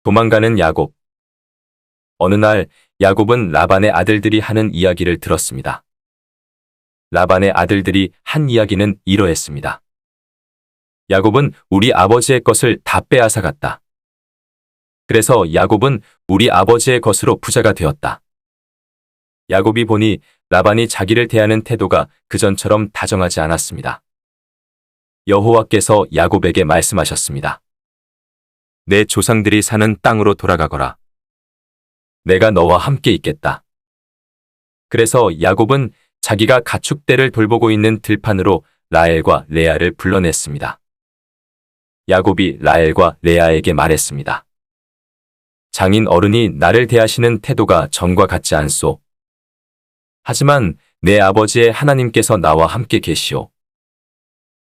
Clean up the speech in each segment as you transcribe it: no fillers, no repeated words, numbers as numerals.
도망가는 야곱. 어느 날 야곱은 라반의 아들들이 하는 이야기를 들었습니다. 라반의 아들들이 한 이야기는 이러했습니다. 야곱은 우리 아버지의 것을 다 빼앗아 갔다. 그래서 야곱은 우리 아버지의 것으로 부자가 되었다. 야곱이 보니 라반이 자기를 대하는 태도가 그전처럼 다정하지 않았습니다. 여호와께서 야곱에게 말씀하셨습니다. 내 조상들이 사는 땅으로 돌아가거라. 내가 너와 함께 있겠다. 그래서 야곱은 자기가 가축대를 돌보고 있는 들판으로 라헬과 레아를 불러냈습니다. 야곱이 라헬과 레아에게 말했습니다. 장인 어른이 나를 대하시는 태도가 전과 같지 않소. 하지만 내 아버지의 하나님께서 나와 함께 계시오.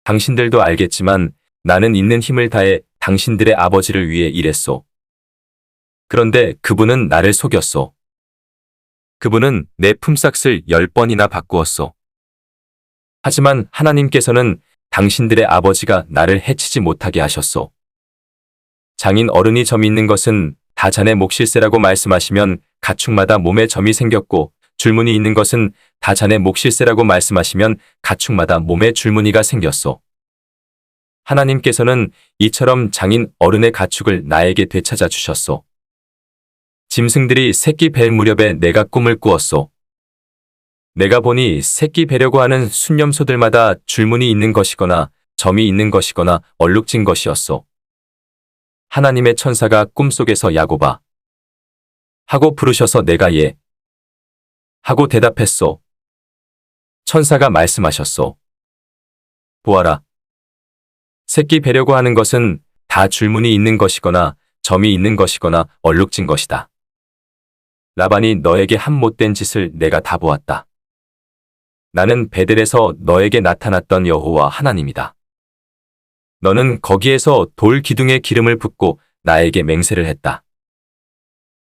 당신들도 알겠지만 나는 있는 힘을 다해 당신들의 아버지를 위해 일했소. 그런데 그분은 나를 속였소. 그분은 내 품삯을 10번이나 바꾸었소. 하지만 하나님께서는 당신들의 아버지가 나를 해치지 못하게 하셨소. 장인 어른이 점 있는 것은 다 자네 몫일세라고 말씀하시면 가축마다 몸에 점이 생겼고, 줄무늬 있는 것은 다 자네 몫일세라고 말씀하시면 가축마다 몸에 줄무늬가 생겼소. 하나님께서는 이처럼 장인 어른의 가축을 나에게 되찾아 주셨소. 짐승들이 새끼 뵐 무렵에 내가 꿈을 꾸었소. 내가 보니 새끼 뵈려고 하는 순념소들마다 줄무늬 있는 것이거나 점이 있는 것이거나 얼룩진 것이었소. 하나님의 천사가 꿈속에서 야곱아 하고 부르셔서 내가 예 하고 대답했소. 천사가 말씀하셨소. 보아라. 새끼 뵈려고 하는 것은 다 줄무늬 있는 것이거나 점이 있는 것이거나 얼룩진 것이다. 라반이 너에게 한 못된 짓을 내가 다 보았다. 나는 베델에서 너에게 나타났던 여호와 하나님이다. 너는 거기에서 돌 기둥에 기름을 붓고 나에게 맹세를 했다.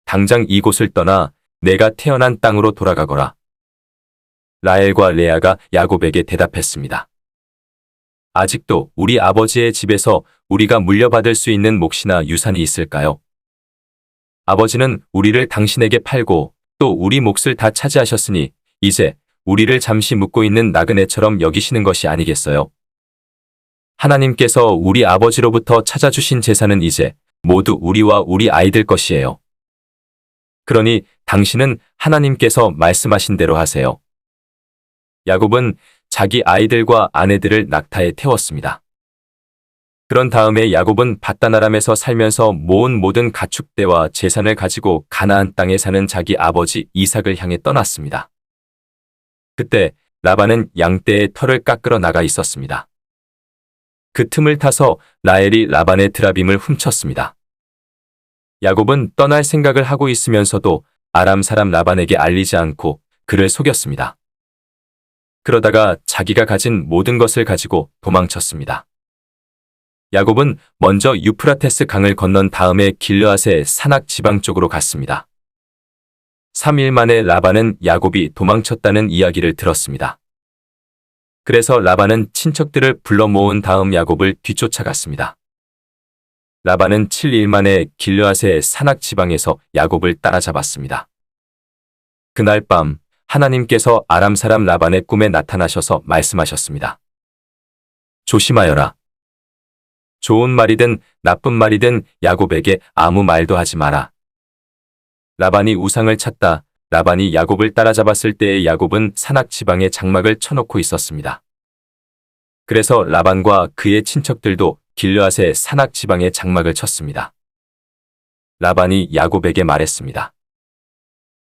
당장 이곳을 떠나 내가 태어난 땅으로 돌아가거라. 라헬과 레아가 야곱에게 대답했습니다. 아직도 우리 아버지의 집에서 우리가 물려받을 수 있는 몫이나 유산이 있을까요? 아버지는 우리를 당신에게 팔고 또 우리 몫을 다 차지하셨으니 이제 우리를 잠시 묻고 있는 나그네처럼 여기시는 것이 아니겠어요? 하나님께서 우리 아버지로부터 찾아주신 재산은 이제 모두 우리와 우리 아이들 것이에요. 그러니 당신은 하나님께서 말씀하신 대로 하세요. 야곱은 자기 아이들과 아내들을 낙타에 태웠습니다. 그런 다음에 야곱은 밧단아람에서 살면서 모은 모든 가축대와 재산을 가지고 가나안 땅에 사는 자기 아버지 이삭을 향해 떠났습니다. 그때 라반은 양떼의 털을 깎으러 나가 있었습니다. 그 틈을 타서 라헬이 라반의 드라빔을 훔쳤습니다. 야곱은 떠날 생각을 하고 있으면서도 아람 사람 라반에게 알리지 않고 그를 속였습니다. 그러다가 자기가 가진 모든 것을 가지고 도망쳤습니다. 야곱은 먼저 유프라테스 강을 건넌 다음에 길르앗의 산악 지방 쪽으로 갔습니다. 3일 만에 라반은 야곱이 도망쳤다는 이야기를 들었습니다. 그래서 라반은 친척들을 불러 모은 다음 야곱을 뒤쫓아갔습니다. 라반은 7일 만에 길르앗의 산악 지방에서 야곱을 따라잡았습니다. 그날 밤 하나님께서 아람 사람 라반의 꿈에 나타나셔서 말씀하셨습니다. 조심하여라. 좋은 말이든 나쁜 말이든 야곱에게 아무 말도 하지 마라. 라반이 우상을 찾다. 라반이 야곱을 따라잡았을 때에 야곱은 산악 지방에 장막을 쳐놓고 있었습니다. 그래서 라반과 그의 친척들도 길르앗의 산악 지방에 장막을 쳤습니다. 라반이 야곱에게 말했습니다.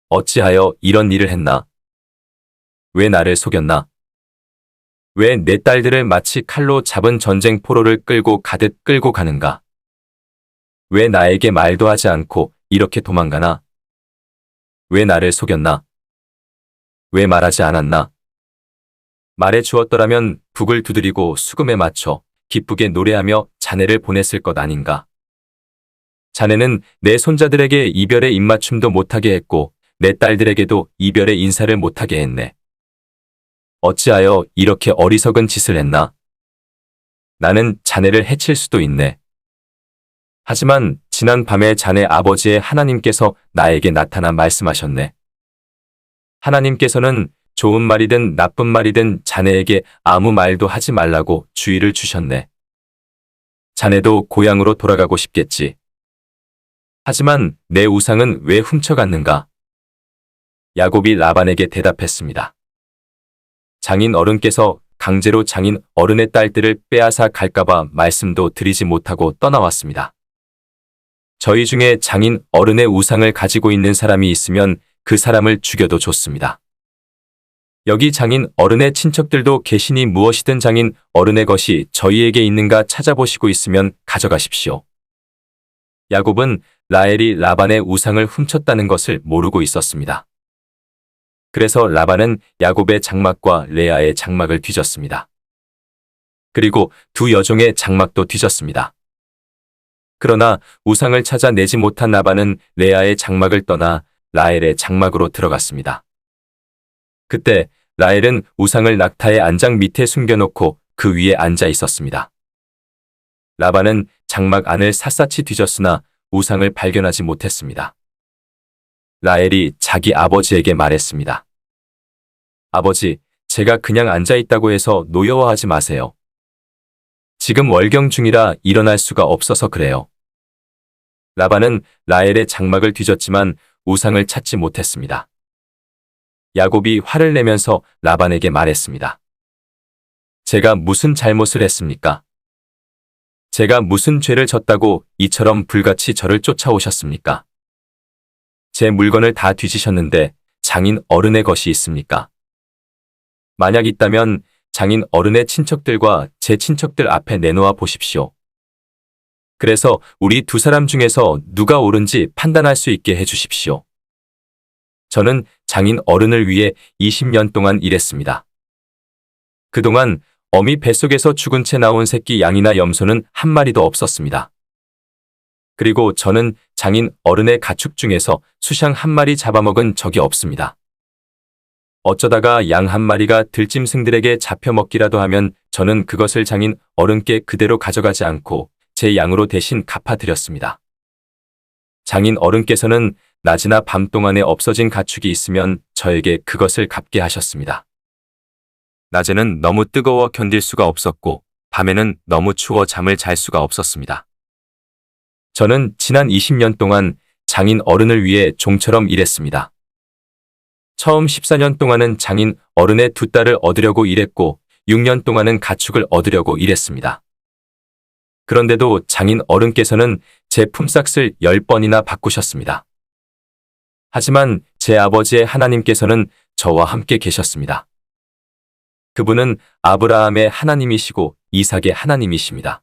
어찌하여 이런 일을 했나? 왜 나를 속였나? 왜 내 딸들을 마치 칼로 잡은 전쟁 포로를 끌고 가듯 끌고 가는가? 왜 나에게 말도 하지 않고 이렇게 도망가나? 왜 나를 속였나? 왜 말하지 않았나? 말해 주었더라면 북을 두드리고 수금에 맞춰 기쁘게 노래하며 자네를 보냈을 것 아닌가? 자네는 내 손자들에게 이별의 입맞춤도 못하게 했고 내 딸들에게도 이별의 인사를 못하게 했네. 어찌하여 이렇게 어리석은 짓을 했나? 나는 자네를 해칠 수도 있네. 하지만 지난 밤에 자네 아버지의 하나님께서 나에게 나타나 말씀하셨네. 하나님께서는 좋은 말이든 나쁜 말이든 자네에게 아무 말도 하지 말라고 주의를 주셨네. 자네도 고향으로 돌아가고 싶겠지. 하지만 내 우상은 왜 훔쳐갔는가? 야곱이 라반에게 대답했습니다. 장인 어른께서 강제로 장인 어른의 딸들을 빼앗아 갈까봐 말씀도 드리지 못하고 떠나왔습니다. 저희 중에 장인 어른의 우상을 가지고 있는 사람이 있으면 그 사람을 죽여도 좋습니다. 여기 장인 어른의 친척들도 계시니 무엇이든 장인 어른의 것이 저희에게 있는가 찾아보시고 있으면 가져가십시오. 야곱은 라헬이 라반의 우상을 훔쳤다는 것을 모르고 있었습니다. 그래서 라반은 야곱의 장막과 레아의 장막을 뒤졌습니다. 그리고 두 여종의 장막도 뒤졌습니다. 그러나 우상을 찾아내지 못한 라반은 레아의 장막을 떠나 라헬의 장막으로 들어갔습니다. 그때 라헬은 우상을 낙타의 안장 밑에 숨겨놓고 그 위에 앉아 있었습니다. 라반은 장막 안을 샅샅이 뒤졌으나 우상을 발견하지 못했습니다. 라헬이 자기 아버지에게 말했습니다. 아버지, 제가 그냥 앉아 있다고 해서 노여워하지 마세요. 지금 월경 중이라 일어날 수가 없어서 그래요. 라반은 라헬의 장막을 뒤졌지만 우상을 찾지 못했습니다. 야곱이 화를 내면서 라반에게 말했습니다. 제가 무슨 잘못을 했습니까? 제가 무슨 죄를 졌다고 이처럼 불같이 저를 쫓아오셨습니까? 제 물건을 다 뒤지셨는데 장인 어른의 것이 있습니까? 만약 있다면 장인 어른의 친척들과 제 친척들 앞에 내놓아 보십시오. 그래서 우리 두 사람 중에서 누가 옳은지 판단할 수 있게 해주십시오. 저는 장인 어른을 위해 20년 동안 일했습니다. 그동안 어미 뱃속에서 죽은 채 나온 새끼 양이나 염소는 한 마리도 없었습니다. 그리고 저는 장인 어른의 가축 중에서 수샹 한 마리 잡아먹은 적이 없습니다. 어쩌다가 양 한 마리가 들짐승들에게 잡혀먹기라도 하면 저는 그것을 장인 어른께 그대로 가져가지 않고 제 양으로 대신 갚아드렸습니다. 장인 어른께서는 낮이나 밤 동안에 없어진 가축이 있으면 저에게 그것을 갚게 하셨습니다. 낮에는 너무 뜨거워 견딜 수가 없었고 밤에는 너무 추워 잠을 잘 수가 없었습니다. 저는 지난 20년 동안 장인 어른을 위해 종처럼 일했습니다. 처음 14년 동안은 장인 어른의 두 딸을 얻으려고 일했고 6년 동안은 가축을 얻으려고 일했습니다. 그런데도 장인 어른께서는 제 품삯을 10번이나 바꾸셨습니다. 하지만 제 아버지의 하나님께서는 저와 함께 계셨습니다. 그분은 아브라함의 하나님이시고 이삭의 하나님이십니다.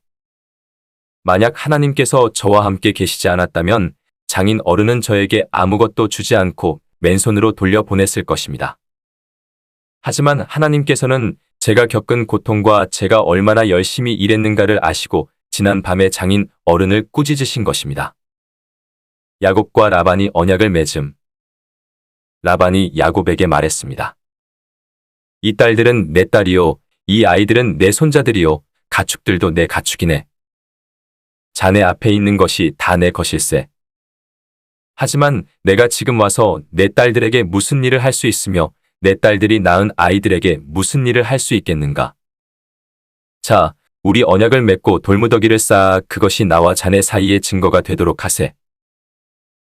만약 하나님께서 저와 함께 계시지 않았다면 장인 어른은 저에게 아무것도 주지 않고 맨손으로 돌려보냈을 것입니다. 하지만 하나님께서는 제가 겪은 고통과 제가 얼마나 열심히 일했는가를 아시고 지난 밤에 장인 어른을 꾸짖으신 것입니다. 야곱과 라반이 언약을 맺음. 라반이 야곱에게 말했습니다. 이 딸들은 내 딸이요, 이 아이들은 내 손자들이요, 가축들도 내 가축이네. 자네 앞에 있는 것이 다 내 것일세. 하지만 내가 지금 와서 내 딸들에게 무슨 일을 할 수 있으며 내 딸들이 낳은 아이들에게 무슨 일을 할 수 있겠는가? 자, 우리 언약을 맺고 돌무더기를 쌓아 그것이 나와 자네 사이의 증거가 되도록 하세.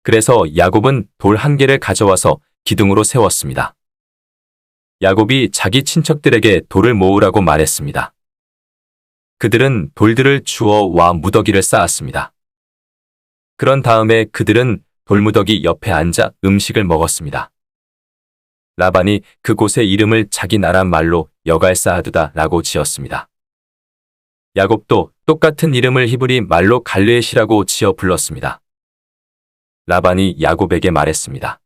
그래서 야곱은 돌 한 개를 가져와서 기둥으로 세웠습니다. 야곱이 자기 친척들에게 돌을 모으라고 말했습니다. 그들은 돌들을 주워 와 무더기를 쌓았습니다. 그런 다음에 그들은 돌무더기 옆에 앉아 음식을 먹었습니다. 라반이 그곳의 이름을 자기 나라 말로 여갈사하두다 라고 지었습니다. 야곱도 똑같은 이름을 히브리 말로 갈르엣이라고 지어 불렀습니다. 라반이 야곱에게 말했습니다.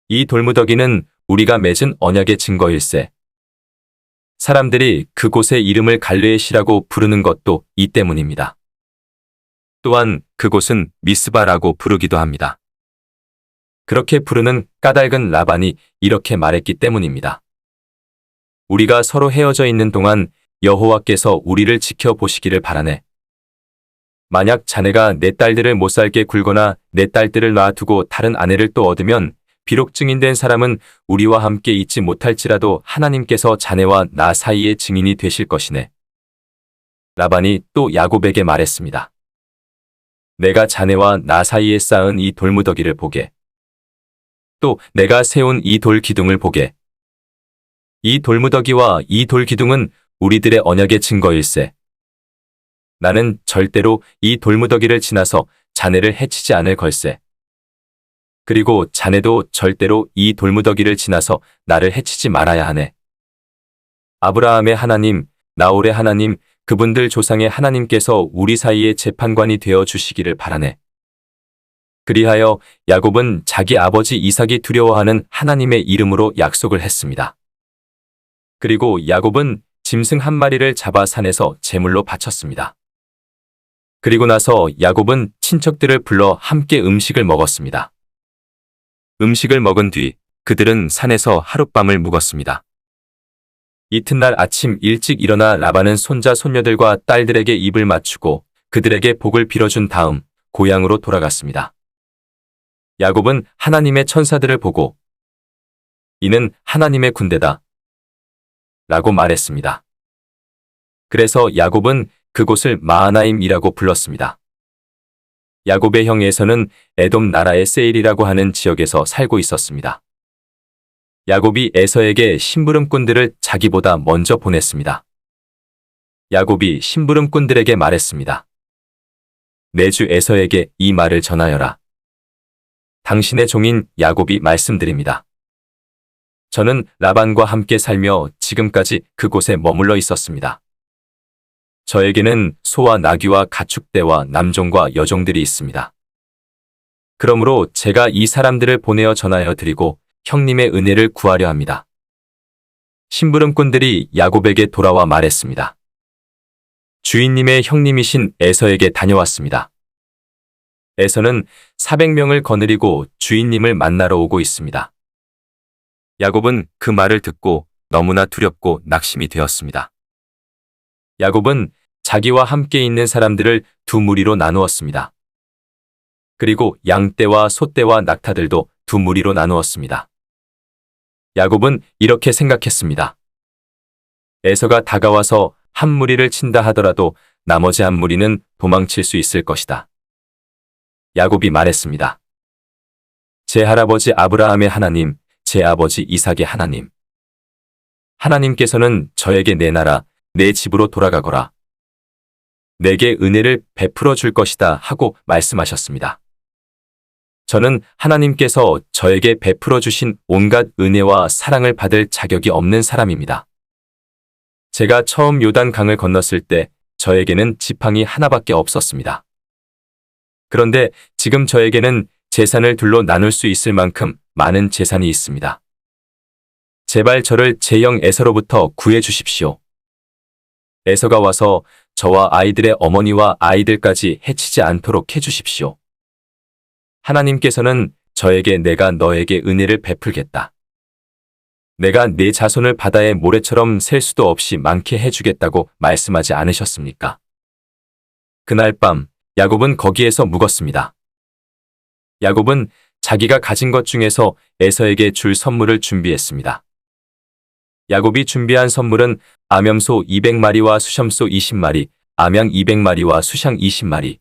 이 돌무더기는 우리가 맺은 언약의 증거일세. 사람들이 그곳의 이름을 갈르엣이라고 부르는 것도 이 때문입니다. 또한 그곳은 미스바라고 부르기도 합니다. 그렇게 부르는 까닭은 라반이 이렇게 말했기 때문입니다. 우리가 서로 헤어져 있는 동안 여호와께서 우리를 지켜보시기를 바라네. 만약 자네가 내 딸들을 못 살게 굴거나 내 딸들을 놔두고 다른 아내를 또 얻으면 비록 증인된 사람은 우리와 함께 있지 못할지라도 하나님께서 자네와 나 사이의 증인이 되실 것이네. 라반이 또 야곱에게 말했습니다. 내가 자네와 나 사이에 쌓은 이 돌무더기를 보게. 또 내가 세운 이 돌기둥을 보게. 이 돌무더기와 이 돌기둥은 우리들의 언약의 증거일세. 나는 절대로 이 돌무더기를 지나서 자네를 해치지 않을 걸세. 그리고 자네도 절대로 이 돌무더기를 지나서 나를 해치지 말아야 하네. 아브라함의 하나님, 나홀의 하나님, 그분들 조상의 하나님께서 우리 사이의 재판관이 되어 주시기를 바라네. 그리하여 야곱은 자기 아버지 이삭이 두려워하는 하나님의 이름으로 약속을 했습니다. 그리고 야곱은 짐승 한 마리를 잡아 산에서 제물로 바쳤습니다. 그리고 나서 야곱은 친척들을 불러 함께 음식을 먹었습니다. 음식을 먹은 뒤 그들은 산에서 하룻밤을 묵었습니다. 이튿날 아침 일찍 일어나 라반은 손자 손녀들과 딸들에게 입을 맞추고 그들에게 복을 빌어준 다음 고향으로 돌아갔습니다. 야곱은 하나님의 천사들을 보고 이는 하나님의 군대다 라고 말했습니다. 그래서 야곱은 그곳을 마하나임이라고 불렀습니다. 야곱의 형 에서는 에돔 나라의 세일이라고 하는 지역에서 살고 있었습니다. 야곱이 에서에게 심부름꾼들을 자기보다 먼저 보냈습니다. 야곱이 심부름꾼들에게 말했습니다. 내 주 에서에게 이 말을 전하여라. 당신의 종인 야곱이 말씀드립니다. 저는 라반과 함께 살며 지금까지 그곳에 머물러 있었습니다. 저에게는 소와 나귀와 가축대와 남종과 여종들이 있습니다. 그러므로 제가 이 사람들을 보내어 전하여 드리고 형님의 은혜를 구하려 합니다. 심부름꾼들이 야곱에게 돌아와 말했습니다. 주인님의 형님이신 에서에게 다녀왔습니다. 에서는 400명을 거느리고 주인님을 만나러 오고 있습니다. 야곱은 그 말을 듣고 너무나 두렵고 낙심이 되었습니다. 야곱은 자기와 함께 있는 사람들을 두 무리로 나누었습니다. 그리고 양떼와 소떼와 낙타들도 두 무리로 나누었습니다. 야곱은 이렇게 생각했습니다. 에서가 다가와서 한 무리를 친다 하더라도 나머지 한 무리는 도망칠 수 있을 것이다. 야곱이 말했습니다. 제 할아버지 아브라함의 하나님, 제 아버지 이삭의 하나님. 하나님께서는 저에게 내 나라, 내 집으로 돌아가거라. 내게 은혜를 베풀어 줄 것이다 하고 말씀하셨습니다. 저는 하나님께서 저에게 베풀어 주신 온갖 은혜와 사랑을 받을 자격이 없는 사람입니다. 제가 처음 요단 강을 건넜을 때 저에게는 지팡이 하나밖에 없었습니다. 그런데 지금 저에게는 재산을 둘로 나눌 수 있을 만큼 많은 재산이 있습니다. 제발 저를 제 형 에서로부터 구해 주십시오. 에서가 와서 저와 아이들의 어머니와 아이들까지 해치지 않도록 해주십시오. 하나님께서는 저에게 내가 너에게 은혜를 베풀겠다. 내가 네 자손을 바다의 모래처럼 셀 수도 없이 많게 해주겠다고 말씀하지 않으셨습니까? 그날 밤 야곱은 거기에서 묵었습니다. 야곱은 자기가 가진 것 중에서 에서에게 줄 선물을 준비했습니다. 야곱이 준비한 선물은 암염소 200마리와 수샴소 20마리, 암양 200마리와 수샹 20마리.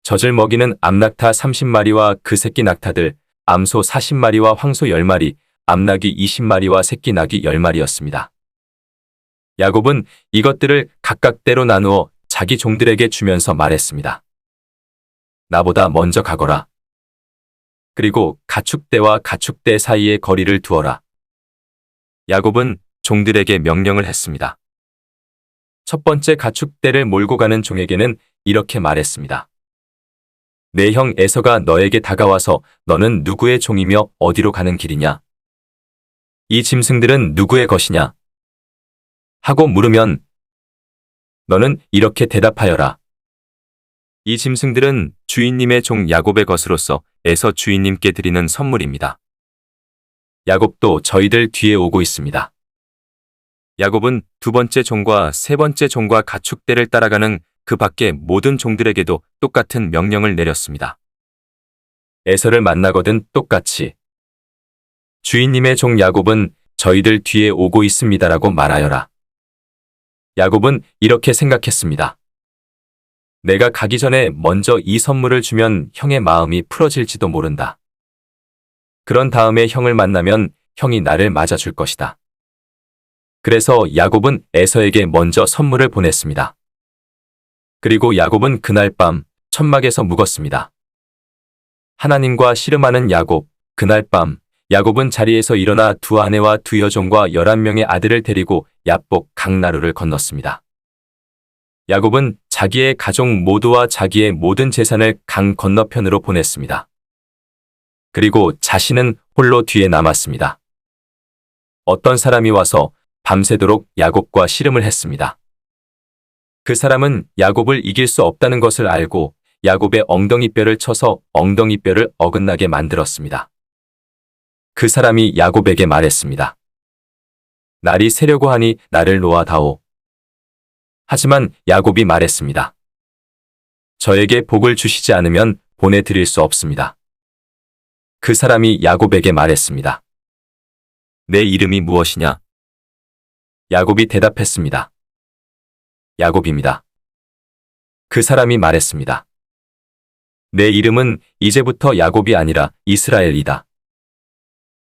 젖을 먹이는 암낙타 30마리와 그 새끼 낙타들, 암소 40마리와 황소 10마리, 암나귀 20마리와 새끼 나귀 10마리였습니다. 야곱은 이것들을 각각 때로 나누어 자기 종들에게 주면서 말했습니다. 나보다 먼저 가거라. 그리고 가축대와 가축대 사이에 거리를 두어라. 야곱은 종들에게 명령을 했습니다. 첫 번째 가축대를 몰고 가는 종에게는 이렇게 말했습니다. 내 형 에서가 너에게 다가와서 너는 누구의 종이며 어디로 가는 길이냐? 이 짐승들은 누구의 것이냐? 하고 물으면 너는 이렇게 대답하여라. 이 짐승들은 주인님의 종 야곱의 것으로서 에서 주인님께 드리는 선물입니다. 야곱도 저희들 뒤에 오고 있습니다. 야곱은 두 번째 종과 세 번째 종과 가축대를 따라가는 그 밖의 모든 종들에게도 똑같은 명령을 내렸습니다. 에서를 만나거든 똑같이 주인님의 종 야곱은 저희들 뒤에 오고 있습니다라고 말하여라. 야곱은 이렇게 생각했습니다. 내가 가기 전에 먼저 이 선물을 주면 형의 마음이 풀어질지도 모른다. 그런 다음에 형을 만나면 형이 나를 맞아줄 것이다. 그래서 야곱은 에서에게 먼저 선물을 보냈습니다. 그리고 야곱은 그날 밤 천막에서 묵었습니다. 하나님과 씨름하는 야곱, 그날 밤 야곱은 자리에서 일어나 두 아내와 두 여종과 11명의 아들을 데리고 야복 강나루를 건넜습니다. 야곱은 자기의 가족 모두와 자기의 모든 재산을 강 건너편으로 보냈습니다. 그리고 자신은 홀로 뒤에 남았습니다. 어떤 사람이 와서 밤새도록 야곱과 씨름을 했습니다. 그 사람은 야곱을 이길 수 없다는 것을 알고 야곱의 엉덩이뼈를 쳐서 엉덩이뼈를 어긋나게 만들었습니다. 그 사람이 야곱에게 말했습니다. 날이 새려고 하니 나를 놓아다오. 하지만 야곱이 말했습니다. 저에게 복을 주시지 않으면 보내드릴 수 없습니다. 그 사람이 야곱에게 말했습니다. 내 이름이 무엇이냐? 야곱이 대답했습니다. 야곱입니다. 그 사람이 말했습니다. 내 이름은 이제부터 야곱이 아니라 이스라엘이다.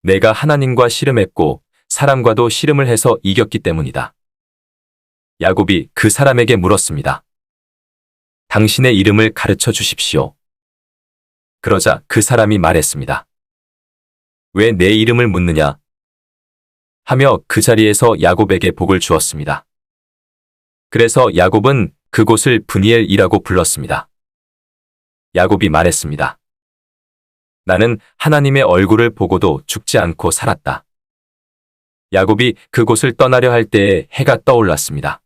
내가 하나님과 씨름했고 사람과도 씨름을 해서 이겼기 때문이다. 야곱이 그 사람에게 물었습니다. 당신의 이름을 가르쳐 주십시오. 그러자 그 사람이 말했습니다. 왜 내 이름을 묻느냐? 하며 그 자리에서 야곱에게 복을 주었습니다. 그래서 야곱은 그곳을 브니엘이라고 불렀습니다. 야곱이 말했습니다. 나는 하나님의 얼굴을 보고도 죽지 않고 살았다. 야곱이 그곳을 떠나려 할 때에 해가 떠올랐습니다.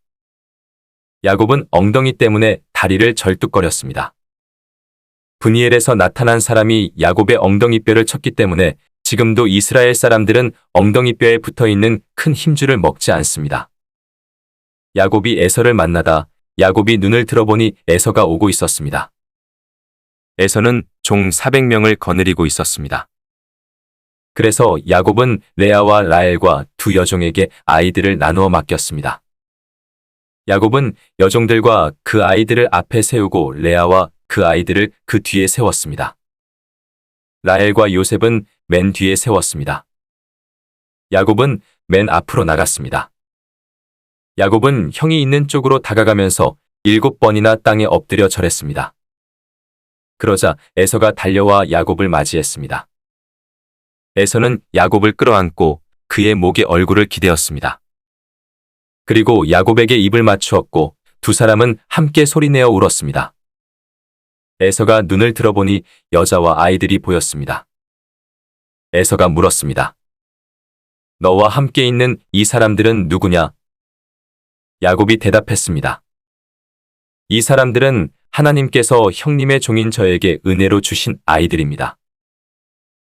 야곱은 엉덩이 때문에 다리를 절뚝거렸습니다. 브니엘에서 나타난 사람이 야곱의 엉덩이뼈를 쳤기 때문에 지금도 이스라엘 사람들은 엉덩이뼈에 붙어있는 큰 힘줄을 먹지 않습니다. 야곱이 에서를 만나다 야곱이 눈을 들어보니 에서가 오고 있었습니다. 에서는 종 400명을 거느리고 있었습니다. 그래서 야곱은 레아와 라헬과 두 여종에게 아이들을 나누어 맡겼습니다. 야곱은 여종들과 그 아이들을 앞에 세우고 레아와 그 아이들을 그 뒤에 세웠습니다. 라헬과 요셉은 맨 뒤에 세웠습니다. 야곱은 맨 앞으로 나갔습니다. 야곱은 형이 있는 쪽으로 다가가면서 7번이나 땅에 엎드려 절했습니다. 그러자 에서가 달려와 야곱을 맞이했습니다. 에서는 야곱을 끌어안고 그의 목에 얼굴을 기대었습니다. 그리고 야곱에게 입을 맞추었고 두 사람은 함께 소리내어 울었습니다. 에서가 눈을 들어보니 여자와 아이들이 보였습니다. 에서가 물었습니다. 너와 함께 있는 이 사람들은 누구냐? 야곱이 대답했습니다. 이 사람들은 하나님께서 형님의 종인 저에게 은혜로 주신 아이들입니다.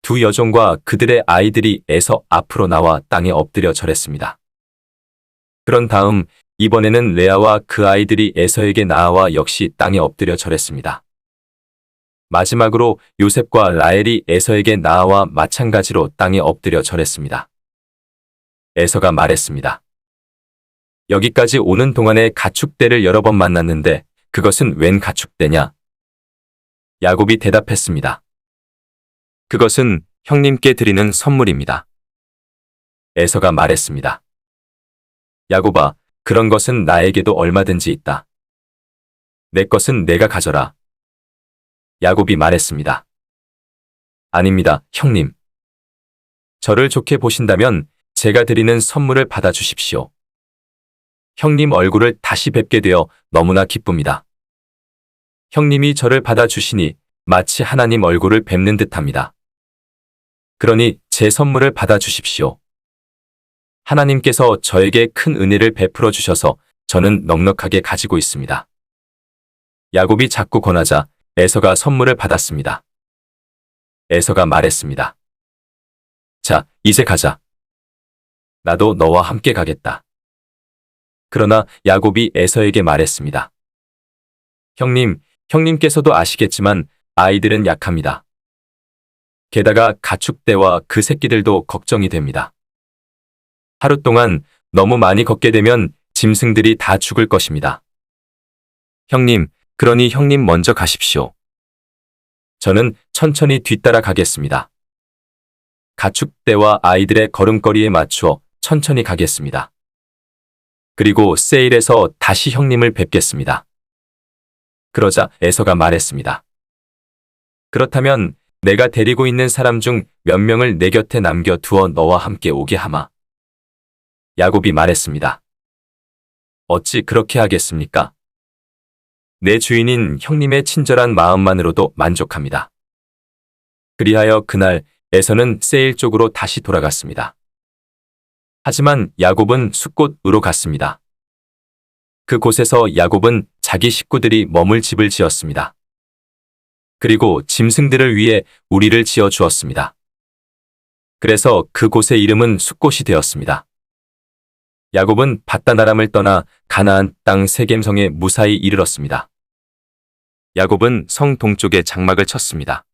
두 여종과 그들의 아이들이 에서 앞으로 나와 땅에 엎드려 절했습니다. 그런 다음 이번에는 레아와 그 아이들이 에서에게 나아와 역시 땅에 엎드려 절했습니다. 마지막으로 요셉과 라헬이 에서에게 나아와 마찬가지로 땅에 엎드려 절했습니다. 에서가 말했습니다. 여기까지 오는 동안에 가축대를 여러 번 만났는데 그것은 웬 가축대냐? 야곱이 대답했습니다. 그것은 형님께 드리는 선물입니다. 에서가 말했습니다. 야곱아, 그런 것은 나에게도 얼마든지 있다. 내 것은 내가 가져라. 야곱이 말했습니다. 아닙니다, 형님. 저를 좋게 보신다면 제가 드리는 선물을 받아주십시오. 형님 얼굴을 다시 뵙게 되어 너무나 기쁩니다. 형님이 저를 받아주시니 마치 하나님 얼굴을 뵙는 듯합니다. 그러니 제 선물을 받아주십시오. 하나님께서 저에게 큰 은혜를 베풀어 주셔서 저는 넉넉하게 가지고 있습니다. 야곱이 자꾸 권하자 에서가 선물을 받았습니다. 에서가 말했습니다. 자, 이제 가자. 나도 너와 함께 가겠다. 그러나 야곱이 에서에게 말했습니다. 형님께서도 아시겠지만 아이들은 약합니다. 게다가 가축대와 그 새끼들도 걱정이 됩니다. 하루 동안 너무 많이 걷게 되면 짐승들이 다 죽을 것입니다. 형님, 그러니 형님 먼저 가십시오. 저는 천천히 뒤따라 가겠습니다. 가축대와 아이들의 걸음걸이에 맞추어 천천히 가겠습니다. 그리고 세일에서 다시 형님을 뵙겠습니다. 그러자 에서가 말했습니다. 그렇다면 내가 데리고 있는 사람 중 몇 명을 내 곁에 남겨두어 너와 함께 오게 하마. 야곱이 말했습니다. 어찌 그렇게 하겠습니까? 내 주인인 형님의 친절한 마음만으로도 만족합니다. 그리하여 그날 에서는 세일 쪽으로 다시 돌아갔습니다. 하지만 야곱은 숫곳으로 갔습니다. 그곳에서 야곱은 자기 식구들이 머물 집을 지었습니다. 그리고 짐승들을 위해 우리를 지어 주었습니다. 그래서 그곳의 이름은 숫곳이 되었습니다. 야곱은 밧다나람을 떠나 가나안 땅 세겜성에 무사히 이르렀습니다. 야곱은 성 동쪽에 장막을 쳤습니다.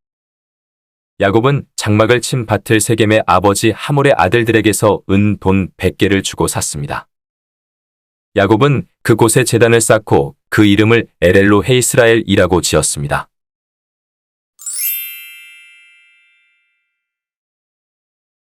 야곱은 장막을 친 밭을 세겜의 아버지 하몰의 아들들에게서 은 돈 100개를 주고 샀습니다. 야곱은 그곳에 제단을 쌓고 그 이름을 에렐로 헤이스라엘이라고 지었습니다.